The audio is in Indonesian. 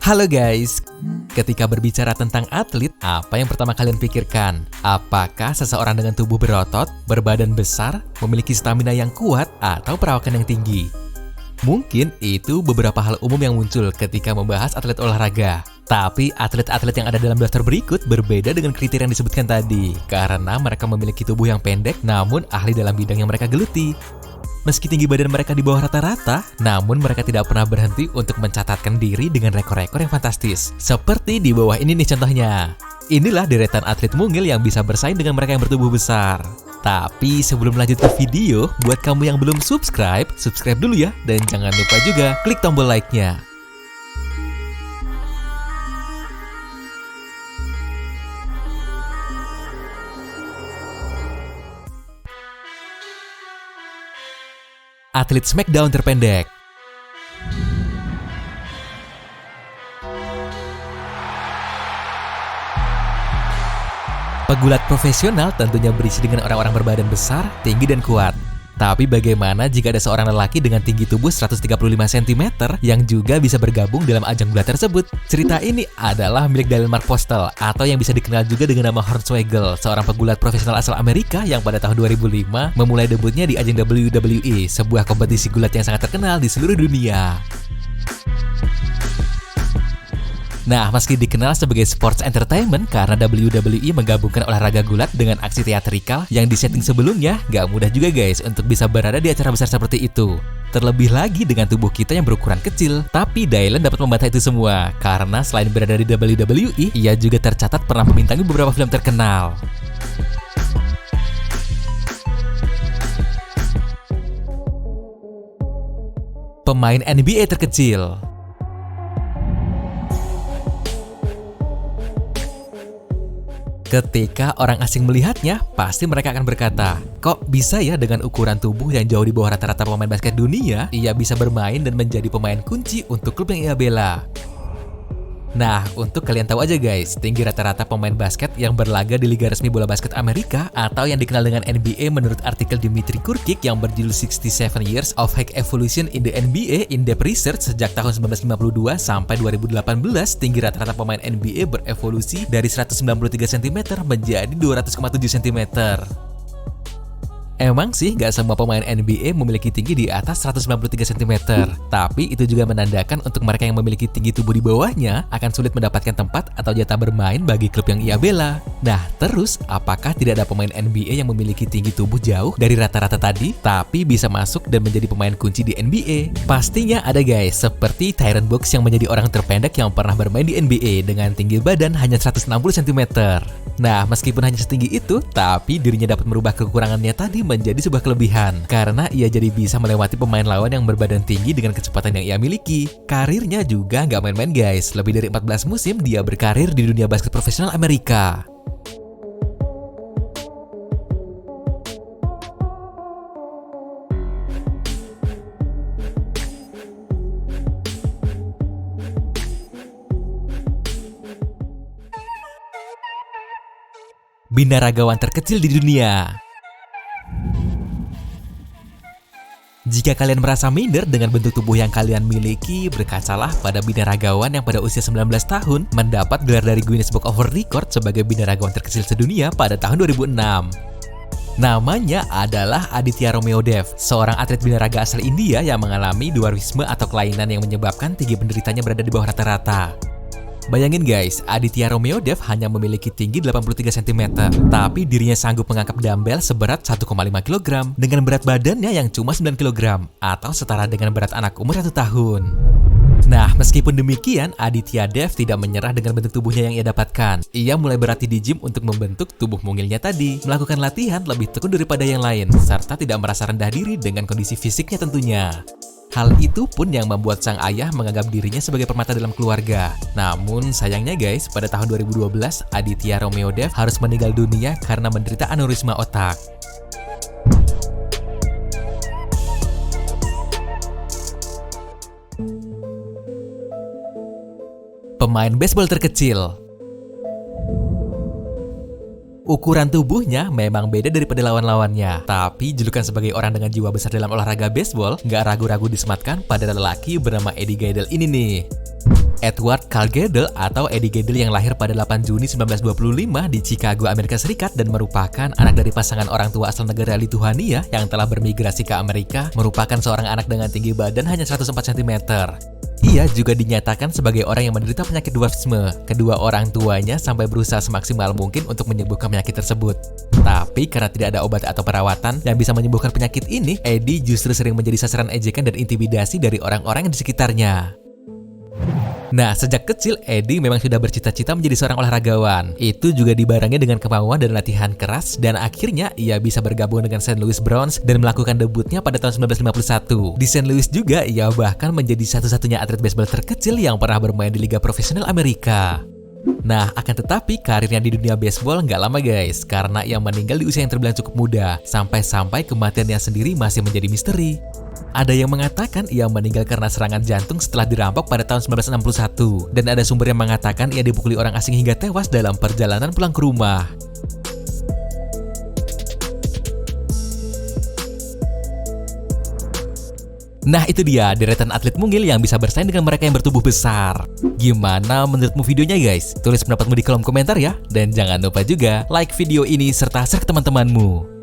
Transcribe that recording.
Halo guys, ketika berbicara tentang atlet, apa yang pertama kalian pikirkan? Apakah seseorang dengan tubuh berotot, berbadan besar, memiliki stamina yang kuat, atau perawakan yang tinggi? Mungkin itu beberapa hal umum yang muncul ketika membahas atlet olahraga. Tapi atlet-atlet yang ada dalam daftar berikut berbeda dengan kriteria yang disebutkan tadi, karena mereka memiliki tubuh yang pendek namun ahli dalam bidang yang mereka geluti. Meski tinggi badan mereka di bawah rata-rata, namun mereka tidak pernah berhenti untuk mencatatkan diri dengan rekor-rekor yang fantastis. Seperti di bawah ini nih contohnya. Inilah deretan atlet mungil yang bisa bersaing dengan mereka yang bertubuh besar. Tapi sebelum lanjut ke video, buat kamu yang belum subscribe dulu ya. Dan jangan lupa juga klik tombol like-nya. Atlet Smackdown terpendek. Pegulat profesional tentunya berisi dengan orang-orang berbadan besar, tinggi dan kuat. Tapi bagaimana jika ada seorang lelaki dengan tinggi tubuh 135 cm yang juga bisa bergabung dalam ajang gulat tersebut? Cerita ini adalah milik Daniel Mark Postel atau yang bisa dikenal juga dengan nama Hornswoggle, seorang pegulat profesional asal Amerika yang pada tahun 2005 memulai debutnya di ajang WWE, sebuah kompetisi gulat yang sangat terkenal di seluruh dunia. Nah, meski dikenal sebagai sports entertainment karena WWE menggabungkan olahraga gulat dengan aksi teatrikal yang disetting sebelumnya, gak mudah juga guys untuk bisa berada di acara besar seperti itu. Terlebih lagi dengan tubuh kita yang berukuran kecil. Tapi Dylan dapat membantah itu semua, karena selain berada di WWE, ia juga tercatat pernah membintangi beberapa film terkenal. Pemain NBA terkecil. Ketika orang asing melihatnya, pasti mereka akan berkata, kok bisa ya dengan ukuran tubuh yang jauh di bawah rata-rata pemain basket dunia, ia bisa bermain dan menjadi pemain kunci untuk klub yang ia bela. Nah, untuk kalian tahu aja guys, tinggi rata-rata pemain basket yang berlaga di Liga Resmi Bola Basket Amerika atau yang dikenal dengan NBA menurut artikel Dimitri Kurkic yang berjudul 67 Years of High Evolution in the NBA In-Depth Research sejak tahun 1952 sampai 2018, tinggi rata-rata pemain NBA berevolusi dari 193 cm menjadi 200,7 cm. Emang sih gak semua pemain NBA memiliki tinggi di atas 193 cm, tapi itu juga menandakan untuk mereka yang memiliki tinggi tubuh di bawahnya akan sulit mendapatkan tempat atau jatah bermain bagi klub yang ia bela. Nah, terus apakah tidak ada pemain NBA yang memiliki tinggi tubuh jauh dari rata-rata tadi, tapi bisa masuk dan menjadi pemain kunci di NBA? Pastinya ada guys, seperti Tyron Brooks yang menjadi orang terpendek yang pernah bermain di NBA dengan tinggi badan hanya 160 cm. Nah, meskipun hanya setinggi itu, tapi dirinya dapat merubah kekurangannya tadi menjadi sebuah kelebihan, karena ia jadi bisa melewati pemain lawan yang berbadan tinggi dengan kecepatan yang ia miliki. Karirnya juga nggak main-main guys, lebih dari 14 musim dia berkarir di dunia basket profesional Amerika. Binaragawan terkecil di dunia. Jika kalian merasa minder dengan bentuk tubuh yang kalian miliki, berkacalah pada binaragawan yang pada usia 19 tahun mendapat gelar dari Guinness Book of World Record sebagai binaragawan terkecil sedunia pada tahun 2006. Namanya adalah Aditya Romeo Dev, seorang atlet binaraga asal India yang mengalami dwarfisme atau kelainan yang menyebabkan tinggi penderitanya berada di bawah rata-rata. Bayangin guys, Aditya Romeo Dev hanya memiliki tinggi 83 cm, tapi dirinya sanggup mengangkat dumbbell seberat 1,5 kg dengan berat badannya yang cuma 9 kg, atau setara dengan berat anak umur 1 tahun. Nah, meskipun demikian, Aditya Dev tidak menyerah dengan bentuk tubuhnya yang ia dapatkan. Ia mulai berlatih di gym untuk membentuk tubuh mungilnya tadi, melakukan latihan lebih tekun daripada yang lain, serta tidak merasa rendah diri dengan kondisi fisiknya tentunya. Hal itu pun yang membuat sang ayah menganggap dirinya sebagai permata dalam keluarga. Namun sayangnya guys, pada tahun 2012 Aditya Romeo Dev harus meninggal dunia karena menderita aneurisma otak. Pemain baseball terkecil. Ukuran tubuhnya memang beda daripada lawan-lawannya, tapi julukan sebagai orang dengan jiwa besar dalam olahraga baseball nggak ragu-ragu disematkan pada lelaki bernama Eddie Gaedel ini nih. Edward Carl Gaedel atau Eddie Gaedel yang lahir pada 8 Juni 1925 di Chicago, Amerika Serikat dan merupakan anak dari pasangan orang tua asal negara Lituania yang telah bermigrasi ke Amerika, merupakan seorang anak dengan tinggi badan hanya 104 cm. Ia juga dinyatakan sebagai orang yang menderita penyakit dwarfisme. Kedua orang tuanya sampai berusaha semaksimal mungkin untuk menyembuhkan penyakit tersebut. Tapi karena tidak ada obat atau perawatan yang bisa menyembuhkan penyakit ini, Eddie justru sering menjadi sasaran ejekan dan intimidasi dari orang-orang di sekitarnya. Nah, sejak kecil Eddie memang sudah bercita-cita menjadi seorang olahragawan. Itu juga dibarengi dengan kemauan dan latihan keras, dan akhirnya ia bisa bergabung dengan St. Louis Browns dan melakukan debutnya pada tahun 1951. Di St. Louis juga ia bahkan menjadi satu-satunya atlet baseball terkecil yang pernah bermain di Liga Profesional Amerika. Nah, akan tetapi karirnya di dunia baseball nggak lama guys, karena ia meninggal di usia yang terbilang cukup muda, sampai-sampai kematiannya sendiri masih menjadi misteri. Ada yang mengatakan ia meninggal karena serangan jantung setelah dirampok pada tahun 1961, dan ada sumber yang mengatakan ia dipukuli orang asing hingga tewas dalam perjalanan pulang ke rumah. Nah, itu dia deretan atlet mungil yang bisa bersaing dengan mereka yang bertubuh besar. Gimana menurutmu videonya guys? Tulis pendapatmu di kolom komentar ya. Dan jangan lupa juga like video ini serta share ke teman-temanmu.